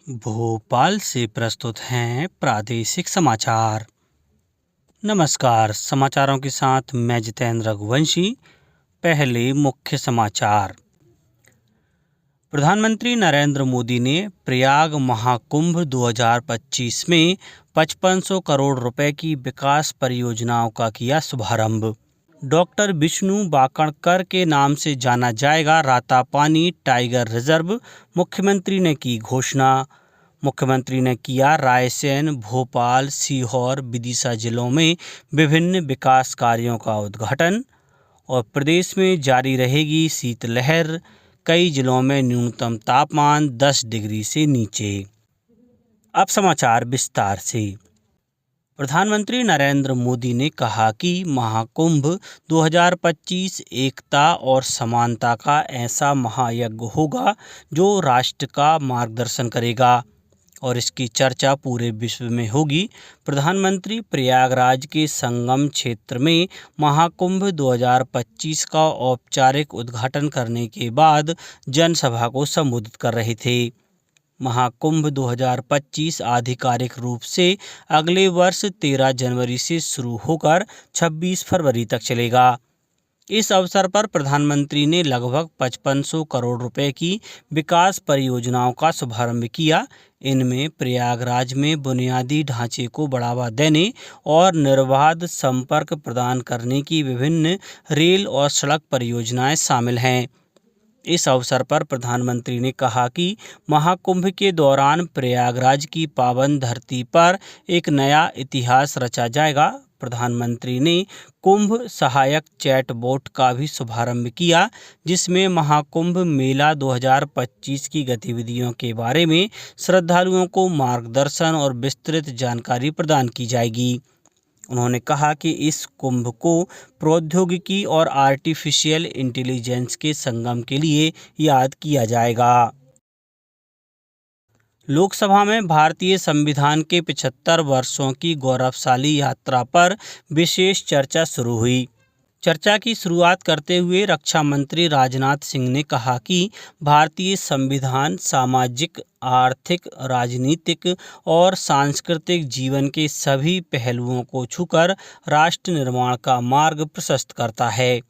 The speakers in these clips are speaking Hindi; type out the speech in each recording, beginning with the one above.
भोपाल से प्रस्तुत हैं प्रादेशिक समाचार। नमस्कार, समाचारों के साथ मैं जितेंद्र रघुवंशी। पहले मुख्य समाचार। प्रधानमंत्री नरेंद्र मोदी ने प्रयाग महाकुंभ 2025 में 5500 करोड़ रुपए की विकास परियोजनाओं का किया शुभारंभ। डॉक्टर विष्णु बाकड़कर के नाम से जाना जाएगा रातापानी टाइगर रिजर्व, मुख्यमंत्री ने की घोषणा। मुख्यमंत्री ने किया रायसेन, भोपाल, सीहोर, विदिशा जिलों में विभिन्न विकास कार्यों का उद्घाटन। और प्रदेश में जारी रहेगी शीतलहर, कई जिलों में न्यूनतम तापमान 10 डिग्री से नीचे। अब समाचार विस्तार से। प्रधानमंत्री नरेंद्र मोदी ने कहा कि महाकुंभ 2025 एकता और समानता का ऐसा महायज्ञ होगा जो राष्ट्र का मार्गदर्शन करेगा और इसकी चर्चा पूरे विश्व में होगी। प्रधानमंत्री प्रयागराज के संगम क्षेत्र में महाकुंभ 2025 का औपचारिक उद्घाटन करने के बाद जनसभा को संबोधित कर रहे थे। महाकुंभ 2025 आधिकारिक रूप से अगले वर्ष 13 जनवरी से शुरू होकर 26 फरवरी तक चलेगा। इस अवसर पर प्रधानमंत्री ने लगभग 5500 करोड़ रुपए की विकास परियोजनाओं का शुभारंभ किया। इनमें प्रयागराज में बुनियादी ढांचे को बढ़ावा देने और निर्बाध संपर्क प्रदान करने की विभिन्न रेल और सड़क परियोजनाएं शामिल हैं। इस अवसर पर प्रधानमंत्री ने कहा कि महाकुंभ के दौरान प्रयागराज की पावन धरती पर एक नया इतिहास रचा जाएगा। प्रधानमंत्री ने कुंभ सहायक चैटबॉट का भी शुभारंभ किया, जिसमें महाकुंभ मेला 2025 की गतिविधियों के बारे में श्रद्धालुओं को मार्गदर्शन और विस्तृत जानकारी प्रदान की जाएगी। उन्होंने कहा कि इस कुंभ को प्रौद्योगिकी और आर्टिफिशियल इंटेलिजेंस के संगम के लिए याद किया जाएगा। लोकसभा में भारतीय संविधान के 75 वर्षों की गौरवशाली यात्रा पर विशेष चर्चा शुरू हुई। चर्चा की शुरुआत करते हुए रक्षा मंत्री राजनाथ सिंह ने कहा कि भारतीय संविधान सामाजिक, आर्थिक, राजनीतिक और सांस्कृतिक जीवन के सभी पहलुओं को छूकर राष्ट्र निर्माण का मार्ग प्रशस्त करता है।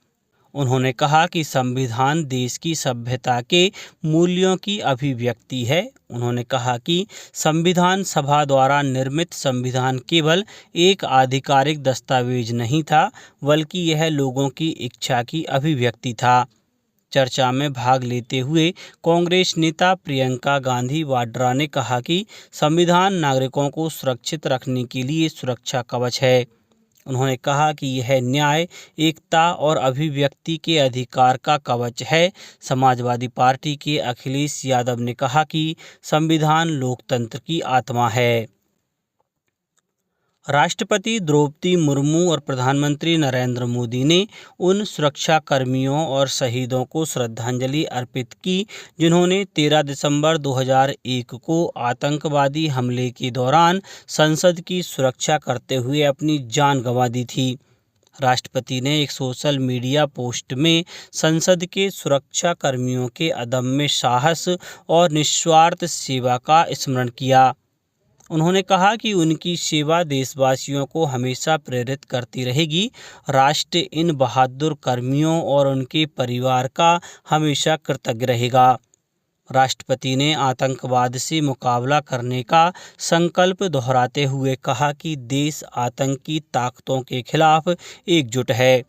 उन्होंने कहा कि संविधान देश की सभ्यता के मूल्यों की अभिव्यक्ति है। उन्होंने कहा कि संविधान सभा द्वारा निर्मित संविधान केवल एक आधिकारिक दस्तावेज नहीं था, बल्कि यह लोगों की इच्छा की अभिव्यक्ति था। चर्चा में भाग लेते हुए कांग्रेस नेता प्रियंका गांधी वाड्रा ने कहा कि संविधान नागरिकों को सुरक्षित रखने के लिए सुरक्षा कवच है। उन्होंने कहा कि यह न्याय, एकता और अभिव्यक्ति के अधिकार का कवच है। समाजवादी पार्टी के अखिलेश यादव ने कहा कि संविधान लोकतंत्र की आत्मा है। राष्ट्रपति द्रौपदी मुर्मू और प्रधानमंत्री नरेंद्र मोदी ने उन सुरक्षा कर्मियों और शहीदों को श्रद्धांजलि अर्पित की जिन्होंने 13 दिसंबर 2001 को आतंकवादी हमले के दौरान संसद की सुरक्षा करते हुए अपनी जान गंवा दी थी। राष्ट्रपति ने एक सोशल मीडिया पोस्ट में संसद के सुरक्षा कर्मियों के अदम्य साहस और निस्वार्थ सेवा का स्मरण किया। उन्होंने कहा कि उनकी सेवा देशवासियों को हमेशा प्रेरित करती रहेगी। राष्ट्र इन बहादुर कर्मियों और उनके परिवार का हमेशा कृतज्ञ रहेगा। राष्ट्रपति ने आतंकवाद से मुकाबला करने का संकल्प दोहराते हुए कहा कि देश आतंकी ताकतों के खिलाफ एकजुट है।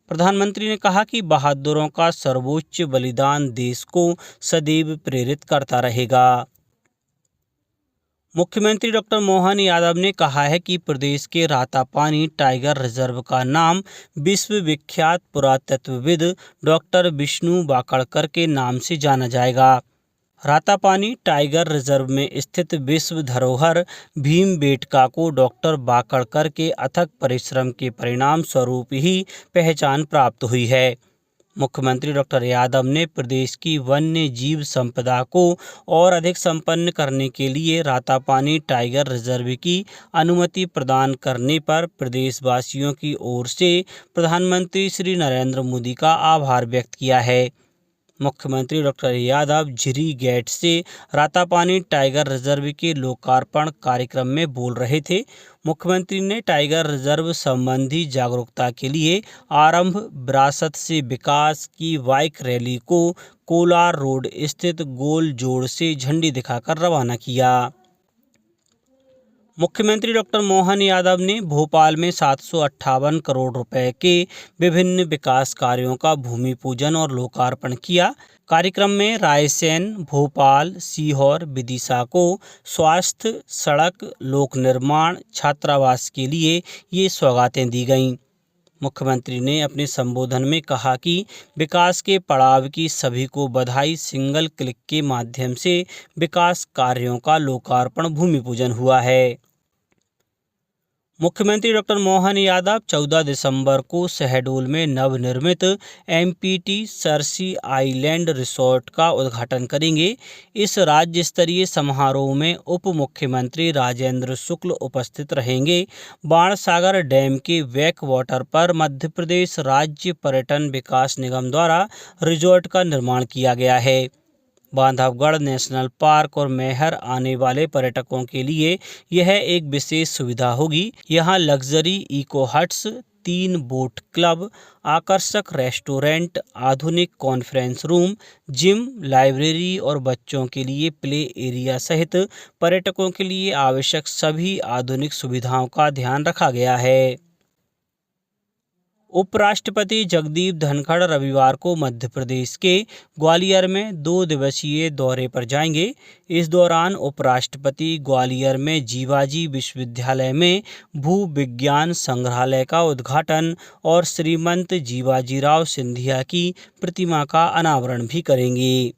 प्रधानमंत्री ने कहा कि बहादुरों का सर्वोच्च बलिदान देश को सदैव प्रेरित करता रहेगा। मुख्यमंत्री डॉक्टर मोहन यादव ने कहा है कि प्रदेश के रातापानी टाइगर रिजर्व का नाम विश्व विख्यात पुरातत्वविद डॉक्टर विष्णु बाकड़कर के नाम से जाना जाएगा। रातापानी टाइगर रिजर्व में स्थित विश्व धरोहर भीमबेटका को डॉक्टर बाकड़कर के अथक परिश्रम के परिणाम स्वरूप ही पहचान प्राप्त हुई है। मुख्यमंत्री डॉक्टर यादव ने प्रदेश की वन्य जीव संपदा को और अधिक संपन्न करने के लिए रातापानी टाइगर रिजर्व की अनुमति प्रदान करने पर प्रदेशवासियों की ओर से प्रधानमंत्री श्री नरेंद्र मोदी का आभार व्यक्त किया है। मुख्यमंत्री डॉक्टर यादव झिरी गेट से रातापानी टाइगर रिजर्व के लोकार्पण कार्यक्रम में बोल रहे थे। मुख्यमंत्री ने टाइगर रिजर्व संबंधी जागरूकता के लिए आरंभ विरासत से विकास की बाइक रैली को कोलार रोड स्थित गोल जोड़ से झंडी दिखाकर रवाना किया। मुख्यमंत्री डॉक्टर मोहन यादव ने भोपाल में 758 करोड़ रुपए के विभिन्न विकास कार्यों का भूमि पूजन और लोकार्पण किया। कार्यक्रम में रायसेन, भोपाल, सीहोर, विदिशा को स्वास्थ्य, सड़क, लोक निर्माण, छात्रावास के लिए ये सौगातें दी गईं। मुख्यमंत्री ने अपने संबोधन में कहा कि विकास के पड़ाव की सभी को बधाई। सिंगल क्लिक के माध्यम से विकास कार्यों का लोकार्पण, भूमि पूजन हुआ है। मुख्यमंत्री डॉक्टर मोहन यादव 14 दिसंबर को शहडोल में नवनिर्मित एमपीटी सरसी आइलैंड रिसोर्ट का उद्घाटन करेंगे। इस राज्य स्तरीय समारोह में उप मुख्यमंत्री राजेंद्र शुक्ल उपस्थित रहेंगे। बाणसागर डैम के बैक वाटर पर मध्य प्रदेश राज्य पर्यटन विकास निगम द्वारा रिसोर्ट का निर्माण किया गया है। बांधवगढ़ नेशनल पार्क और मैहर आने वाले पर्यटकों के लिए यह एक विशेष सुविधा होगी। यहाँ luxury eco huts, 3 boat club, आकर्षक रेस्टोरेंट, आधुनिक कॉन्फ्रेंस रूम, जिम, लाइब्रेरी और बच्चों के लिए प्ले एरिया सहित पर्यटकों के लिए आवश्यक सभी आधुनिक सुविधाओं का ध्यान रखा गया है। उपराष्ट्रपति जगदीप धनखड़ रविवार को मध्य प्रदेश के ग्वालियर में 2 दिवसीय दौरे पर जाएंगे। इस दौरान उपराष्ट्रपति ग्वालियर में जीवाजी विश्वविद्यालय में भूविज्ञान संग्रहालय का उद्घाटन और श्रीमंत जीवाजीराव सिंधिया की प्रतिमा का अनावरण भी करेंगे।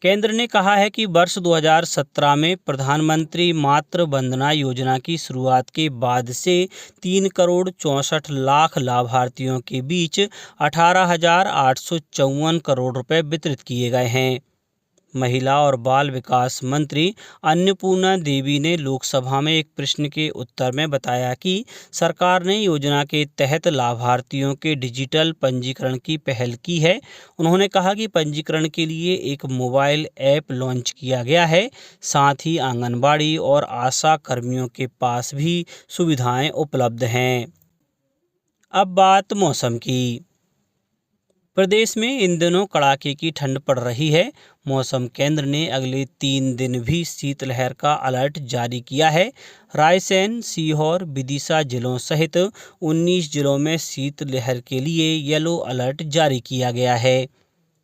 केंद्र ने कहा है कि वर्ष 2017 में प्रधानमंत्री मातृ वंदना योजना की शुरुआत के बाद से 3 करोड़ 64 लाख लाभार्थियों के बीच 18,854 करोड़ रुपए वितरित किए गए हैं। महिला और बाल विकास मंत्री अन्नपूर्णा देवी ने लोकसभा में एक प्रश्न के उत्तर में बताया कि सरकार ने योजना के तहत लाभार्थियों के डिजिटल पंजीकरण की पहल की है। उन्होंने कहा कि पंजीकरण के लिए एक मोबाइल ऐप लॉन्च किया गया है। साथ ही आंगनबाड़ी और आशा कर्मियों के पास भी सुविधाएं उपलब्ध हैं। अब बात मौसम की। प्रदेश में इन दिनों कड़ाके की ठंड पड़ रही है। मौसम केंद्र ने अगले 3 दिन भी शीतलहर का अलर्ट जारी किया है। रायसेन, सीहोर, विदिशा जिलों सहित 19 जिलों में शीतलहर के लिए येलो अलर्ट जारी किया गया है।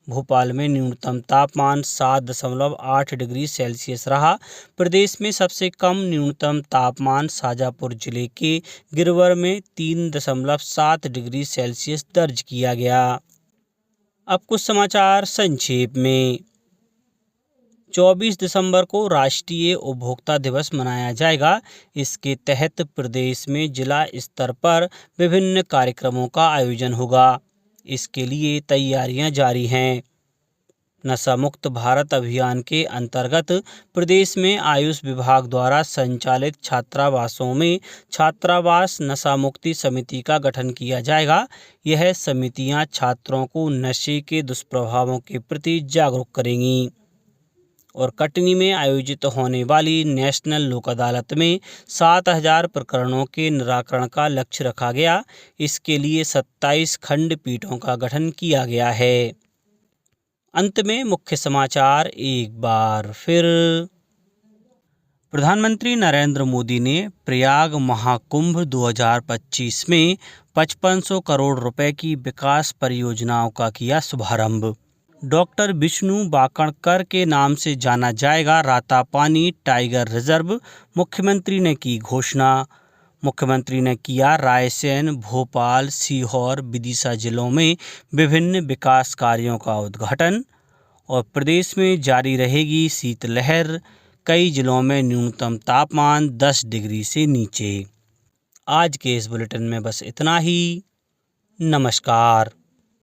भोपाल में न्यूनतम तापमान 7.8 डिग्री सेल्सियस रहा। प्रदेश में सबसे कम न्यूनतम तापमान शाजापुर जिले के गिरवर में 3.7 डिग्री सेल्सियस दर्ज किया गया। अब कुछ समाचार संक्षेप में। 24 दिसंबर को राष्ट्रीय उपभोक्ता दिवस मनाया जाएगा। इसके तहत प्रदेश में जिला स्तर पर विभिन्न कार्यक्रमों का आयोजन होगा। इसके लिए तैयारियां जारी हैं। नशा मुक्त भारत अभियान के अंतर्गत प्रदेश में आयुष विभाग द्वारा संचालित छात्रावासों में छात्रावास नशा मुक्ति समिति का गठन किया जाएगा। यह समितियां छात्रों को नशे के दुष्प्रभावों के प्रति जागरूक करेंगी। और कटनी में आयोजित होने वाली नेशनल लोक अदालत में 7,000 प्रकरणों के निराकरण का लक्ष्य रखा गया। इसके लिए 27 खंडपीठों का गठन किया गया है। अंत में मुख्य समाचार एक बार फिर। प्रधानमंत्री नरेंद्र मोदी ने प्रयाग महाकुंभ 2025 में 5500 करोड़ रुपए की विकास परियोजनाओं का किया शुभारंभ। डॉक्टर विष्णु बाकणकर के नाम से जाना जाएगा रातापानी टाइगर रिजर्व, मुख्यमंत्री ने की घोषणा। मुख्यमंत्री ने किया रायसेन, भोपाल, सीहोर, विदिशा जिलों में विभिन्न विकास कार्यों का उद्घाटन। और प्रदेश में जारी रहेगी शीतलहर, कई जिलों में न्यूनतम तापमान 10 डिग्री से नीचे। आज के इस बुलेटिन में बस इतना ही। नमस्कार।